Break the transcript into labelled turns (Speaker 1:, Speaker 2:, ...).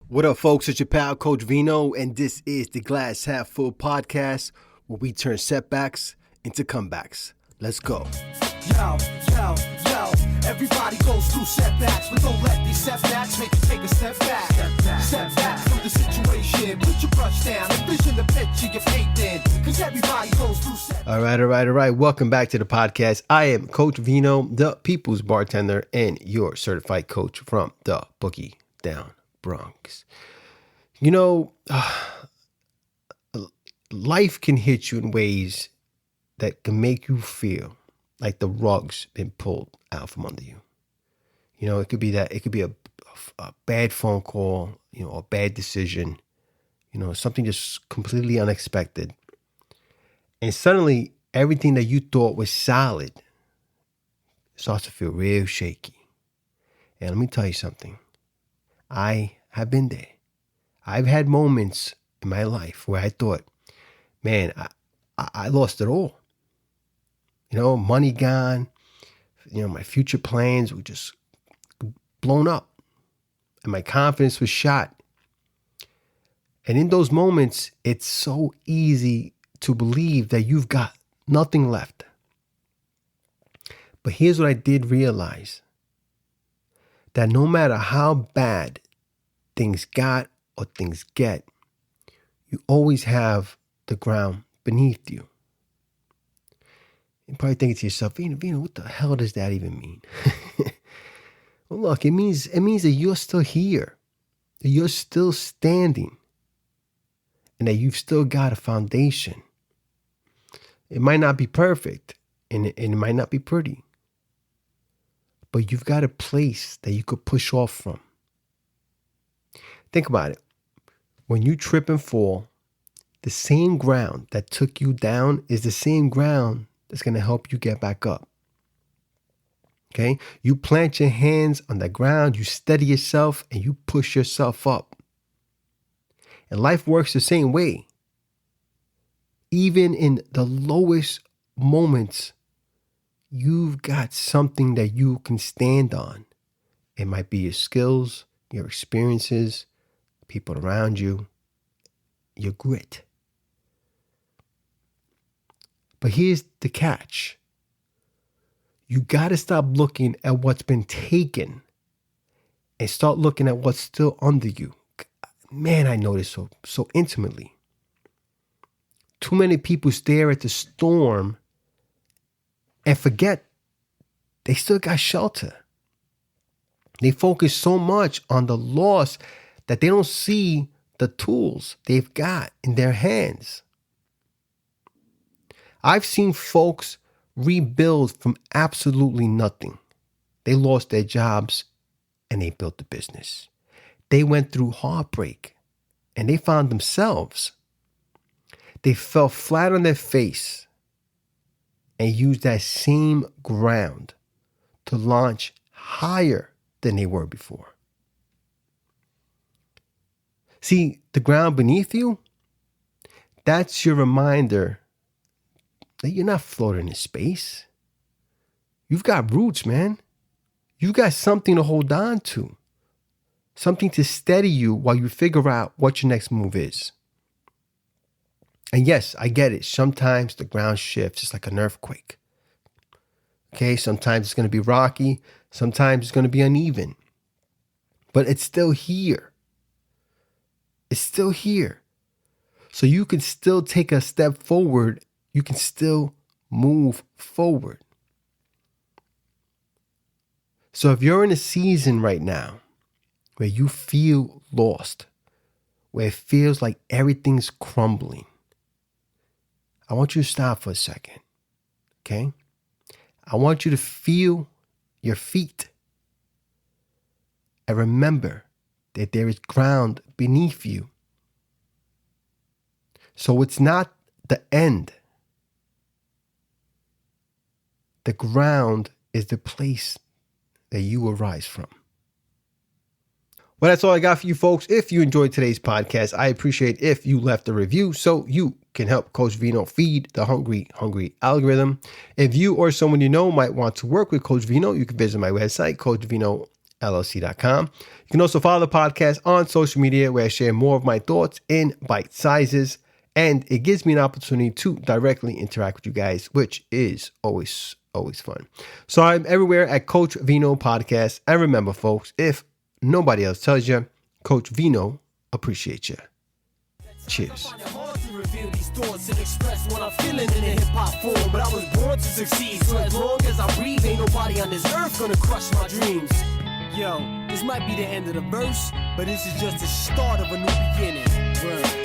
Speaker 1: What up, folks? It's your pal, Coach Vino, and this is the Glass Half Full podcast where we turn setbacks into comebacks. Let's go.
Speaker 2: Yo, yo, yo, everybody goes through setbacks, but don't let these setbacks make you take a step back. Step back from the situation, put your brush down, envision the picture you're painting, because everybody goes through setbacks.
Speaker 1: All right. Welcome back to the podcast. I am Coach Vino, the people's bartender, and your certified coach from the Boogie Down Bronx. You know, life can hit you in ways that can make you feel like the rug's been pulled out from under you. You know, it could be that, it could be a bad phone call, you know, a bad decision, you know, something just completely unexpected. And suddenly everything that you thought was solid starts to feel real shaky. And let me tell you something. I have been there. I've had moments in my life where I thought, man, I lost it all. You know, money gone. You know, my future plans were just blown up. And my confidence was shot. And in those moments, it's so easy to believe that you've got nothing left. But here's what I did realize. That no matter how bad things got or things get, you always have the ground beneath you. You're probably thinking to yourself, Vino, what the hell does that even mean? Well, look, it means that you're still here, that you're still standing, and that you've still got a foundation. It might not be perfect, and it might not be pretty, but you've got a place that you could push off from. Think about it. When you trip and fall, the same ground that took you down is the same ground that's going to help you get back up. Okay? You plant your hands on the ground, you steady yourself, and you push yourself up. And life works the same way. Even in the lowest moments, you've got something that you can stand on. It might be your skills, your experiences, people around you, your grit. But here's the catch. You got to stop looking at what's been taken and start looking at what's still under you. Man, I know this so intimately. Too many people stare at the storm and forget they still got shelter. They focus so much on the loss that they don't see the tools they've got in their hands. I've seen folks rebuild from absolutely nothing. They lost their jobs and they built a business. They went through heartbreak and they found themselves. They fell flat on their face and used that same ground to launch higher than they were before. See, the ground beneath you, that's your reminder that you're not floating in space. You've got roots, man. You've got something to hold on to. Something to steady you while you figure out what your next move is. And yes, I get it. Sometimes the ground shifts. It's like an earthquake. Okay, sometimes it's going to be rocky. Sometimes it's going to be uneven. But it's still here. It's still here. So you can still take a step forward. You can still move forward. So if you're in a season right now where you feel lost, where it feels like everything's crumbling, I want you to stop for a second, okay? I want you to feel your feet and remember that there is ground beneath you. So it's not the end. The ground is the place that you arise from. Well, that's all I got for you folks. If you enjoyed today's podcast, I appreciate if you left a review so you can help Coach Vino feed the hungry algorithm. If you or someone you know might want to work with Coach Vino, you can visit my website, coachvino.com. LLC.com. You can also follow the podcast on social media where I share more of my thoughts in bite sizes, and it gives me an opportunity to directly interact with you guys, which is always fun. So I'm everywhere at Coach Vino Podcast. And remember, folks, if nobody else tells you, Coach Vino appreciates you. Cheers.
Speaker 2: Thoughts and express what I'm feeling in a hip-hop form. But I was born to succeed, so as long as I breathe, ain't nobody on this earth gonna crush my dreams. Yo, this might be the end of the verse, but this is just the start of a new beginning. Word.